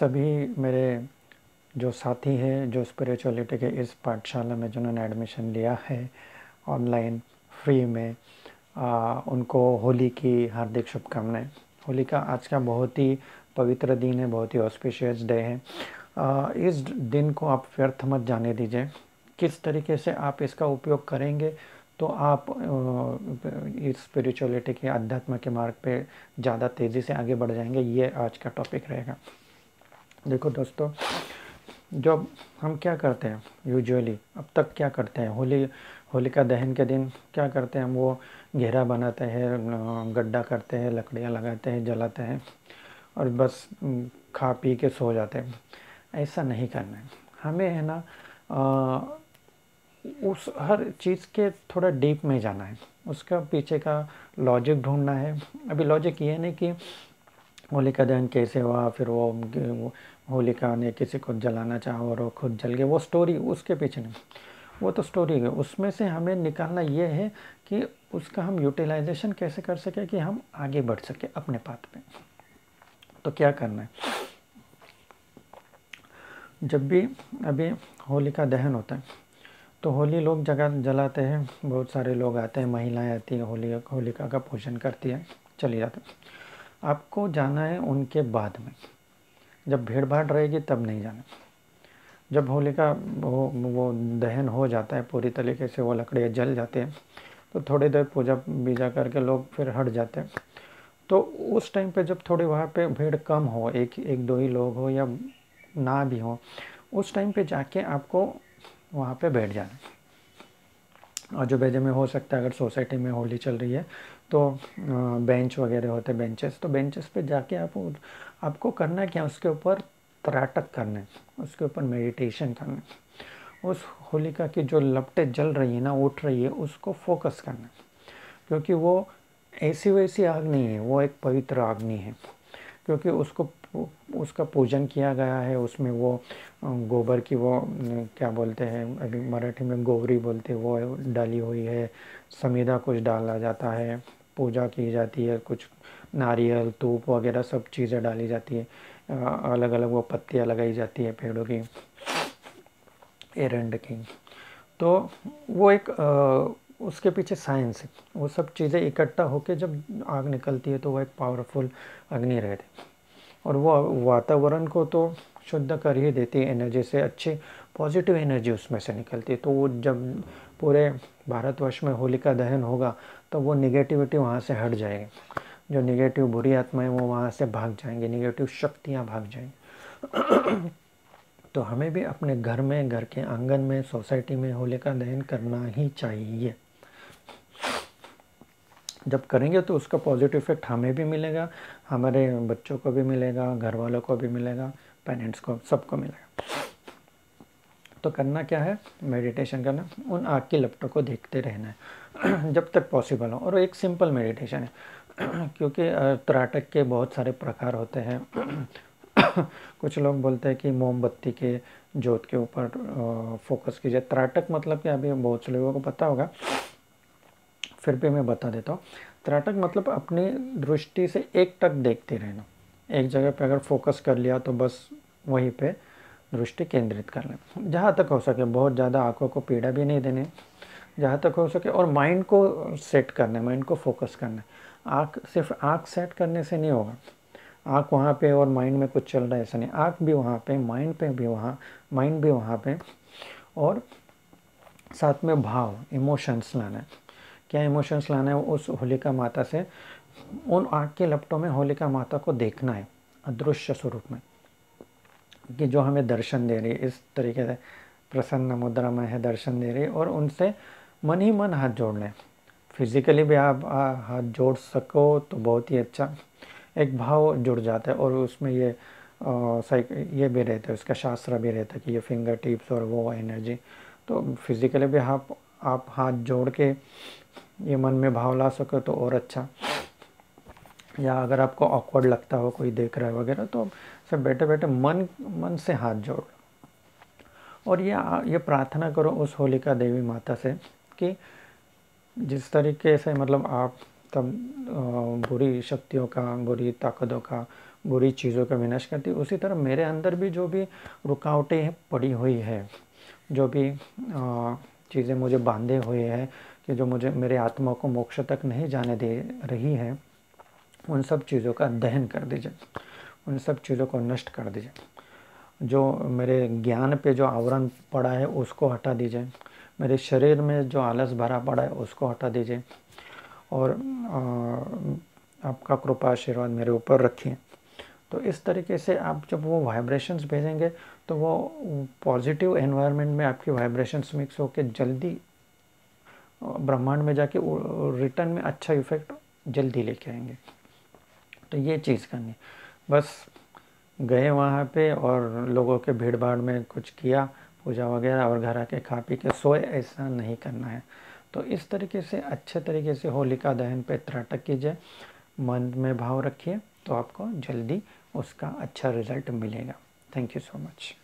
सभी मेरे जो साथी हैं जो स्पिरिचुअलिटी के इस पाठशाला में जिन्होंने एडमिशन लिया है ऑनलाइन फ्री में, उनको होली की हार्दिक शुभकामनाएं। होली का आज का बहुत ही पवित्र दिन है, बहुत ही ऑस्पिशियस डे है। इस दिन को आप व्यर्थ मत जाने दीजिए। किस तरीके से आप इसका उपयोग करेंगे तो आप इस स्पिरिचुअलिटी के अध्यात्म के मार्ग पे ज़्यादा तेज़ी से आगे बढ़ जाएंगे। ये आज का टॉपिक रहेगा। देखो दोस्तों, जब हम क्या करते हैं यूजुअली, अब तक क्या करते हैं, होलिका दहन के दिन क्या करते हैं हम, वो घेरा बनाते हैं, गड्ढा करते हैं, लकड़ियाँ लगाते हैं, जलाते हैं और बस खा पी के सो जाते हैं। ऐसा नहीं करना है हमें, है ना। उस हर चीज़ के थोड़ा डीप में जाना है, उसका पीछे का लॉजिक ढूंढना है। अभी लॉजिक ये नहीं कि होलिका दहन कैसे हुआ, फिर वो होलिका ने किसी को जलाना चाहा और वो खुद जल गए, वो स्टोरी उसके पीछे नहीं, वो तो स्टोरी है। उसमें से हमें निकालना ये है कि उसका हम यूटिलाइजेशन कैसे कर सके कि हम आगे बढ़ सके अपने पाथ पे। तो क्या करना है, जब भी अभी होलिका दहन होता है तो होली लोग जगह जलाते हैं, बहुत सारे लोग आते हैं, महिलाएं आती हैं, होलिका का पूजन करती है, चली जाते हैं। आपको जाना है उनके बाद में, जब भीड़ भाड़ रहेगी तब नहीं जाना। जब होलिका वो दहन हो जाता है पूरी तरीके से, वो लकड़ियाँ जल जाते हैं, तो थोड़ी देर पूजा बीजा करके लोग फिर हट जाते हैं। तो उस टाइम पे जब थोड़ी वहाँ पे भीड़ कम हो, एक दो ही लोग हो या ना भी हो, उस टाइम पे जाके आपको वहाँ पे बैठ जाना है। आजू बाजू में हो सकता है, अगर सोसाइटी में होली चल रही है तो बेंच वगैरह होते हैं, बेंचेस, तो बेंचेस पे जाके आपको करना है क्या, उसके ऊपर त्राटक करना है, उसके ऊपर मेडिटेशन करना है। उस होलिका की जो लपटें जल रही है ना, उठ रही है, उसको फोकस करना है। क्योंकि वो ऐसी वैसी आग नहीं है, वो एक पवित्र अग्नि है। क्योंकि उसका पूजन किया गया है, उसमें वो गोबर की वो क्या बोलते हैं, अभी मराठी में गोबरी बोलते हैं, वो डाली हुई है, समीधा कुछ डाला जाता है, पूजा की जाती है, कुछ नारियल धूप वगैरह सब चीज़ें डाली जाती है, अलग अलग वो पत्तियाँ लगाई जाती है पेड़ों की, एरंड की। तो वो एक उसके पीछे साइंस है। वो सब चीज़ें इकट्ठा होकर जब आग निकलती है तो वो एक पावरफुल अग्नि रहती है और वो वातावरण को तो शुद्ध कर ही देती है एनर्जी से, अच्छी पॉजिटिव एनर्जी उसमें से निकलती है। तो वो जब पूरे भारतवर्ष में होलिका दहन होगा तो वो निगेटिविटी वहाँ से हट जाएगी, जो निगेटिव बुरी आत्माएं वो वहाँ से भाग जाएंगी, निगेटिव शक्तियाँ भाग जाएंगी। तो हमें भी अपने घर में, घर के आंगन में, सोसाइटी में होलिका दहन करना ही चाहिए। जब करेंगे तो उसका पॉजिटिव इफेक्ट हमें भी मिलेगा, हमारे बच्चों को भी मिलेगा, घर वालों को भी मिलेगा, पेरेंट्स को, सबको मिलेगा। तो करना क्या है, मेडिटेशन करना, उन आग की लपटों को देखते रहना है जब तक पॉसिबल हो। और एक सिंपल मेडिटेशन है क्योंकि त्राटक के बहुत सारे प्रकार होते हैं कुछ लोग बोलते हैं कि मोमबत्ती के जोत के ऊपर फोकस कीजिए। त्राटक मतलब कि अभी बहुत से लोगों को पता होगा, फिर भी मैं बता देता हूँ। त्राटक मतलब अपनी दृष्टि से एक टक देखते रहना, एक जगह पे अगर फोकस कर लिया तो बस वहीं पे दृष्टि केंद्रित कर लें, जहाँ तक हो सके। बहुत ज़्यादा आंखों को पीड़ा भी नहीं देने, जहाँ तक हो सके। और माइंड को सेट करना है, माइंड को फोकस करना है। सिर्फ आँख सेट करने से नहीं होगा, आँख वहाँ पे और माइंड में कुछ चल रहा है ऐसा नहीं, आँख भी वहाँ पे, माइंड पे भी वहाँ, माइंड भी वहाँ पे, और साथ में भाव, इमोशंस लाना है। क्या इमोशंस लाना है, उस होलिका माता से, उन आग के लपटों में होलिका माता को देखना है अदृश्य स्वरूप में, कि जो हमें दर्शन दे रही है, इस तरीके से प्रसन्न मुद्रा में है, दर्शन दे रही है। और उनसे मन ही मन हाथ जोड़ लें। फिजिकली भी आप हाथ जोड़ सको तो बहुत ही अच्छा, एक भाव जुड़ जाता है। और उसमें ये ये भी रहता है, उसका शास्त्र भी रहता है कि ये फिंगर टिप्स और वो एनर्जी। तो फिजिकली भी आप हाथ जोड़ के ये मन में भाव ला सको तो और अच्छा। या अगर आपको ऑकवर्ड लगता हो, कोई देख रहा है वगैरह, तो सब बैठे बैठे मन से हाथ जोड़ और ये प्रार्थना करो उस होलिका देवी माता से कि जिस तरीके से, मतलब आप तब बुरी शक्तियों का, बुरी ताकतों का बुरी चीज़ों का विनाश करती है, उसी तरह मेरे अंदर भी जो भी रुकावटें पड़ी हुई है, जो भी चीज़ें मुझे बांधे हुए हैं कि जो मुझे मेरे आत्मा को मोक्ष तक नहीं जाने दे रही है, उन सब चीज़ों का दहन कर दीजिए, उन सब चीज़ों को नष्ट कर दीजिए। जो मेरे ज्ञान पे जो आवरण पड़ा है उसको हटा दीजिए, मेरे शरीर में जो आलस भरा पड़ा है उसको हटा दीजिए, और आपका कृपा आशीर्वाद मेरे ऊपर रखिए। तो इस तरीके से आप जब वो वाइब्रेशंस भेजेंगे तो वो पॉजिटिव एनवायरनमेंट में आपकी वाइब्रेशंस मिक्स होकर जल्दी ब्रह्मांड में जाके रिटर्न में अच्छा इफेक्ट जल्दी लेके आएंगे। तो ये चीज़ करनी, बस गए वहाँ पे और लोगों के भीड़ भाड़ में कुछ किया पूजा वगैरह और घर आके खा पी के सोए, ऐसा नहीं करना है। तो इस तरीके से अच्छे तरीके से होलिका दहन पे त्राटक कीजिए, मन में भाव रखिए, तो आपको जल्दी उसका अच्छा रिजल्ट मिलेगा। Thank you so much.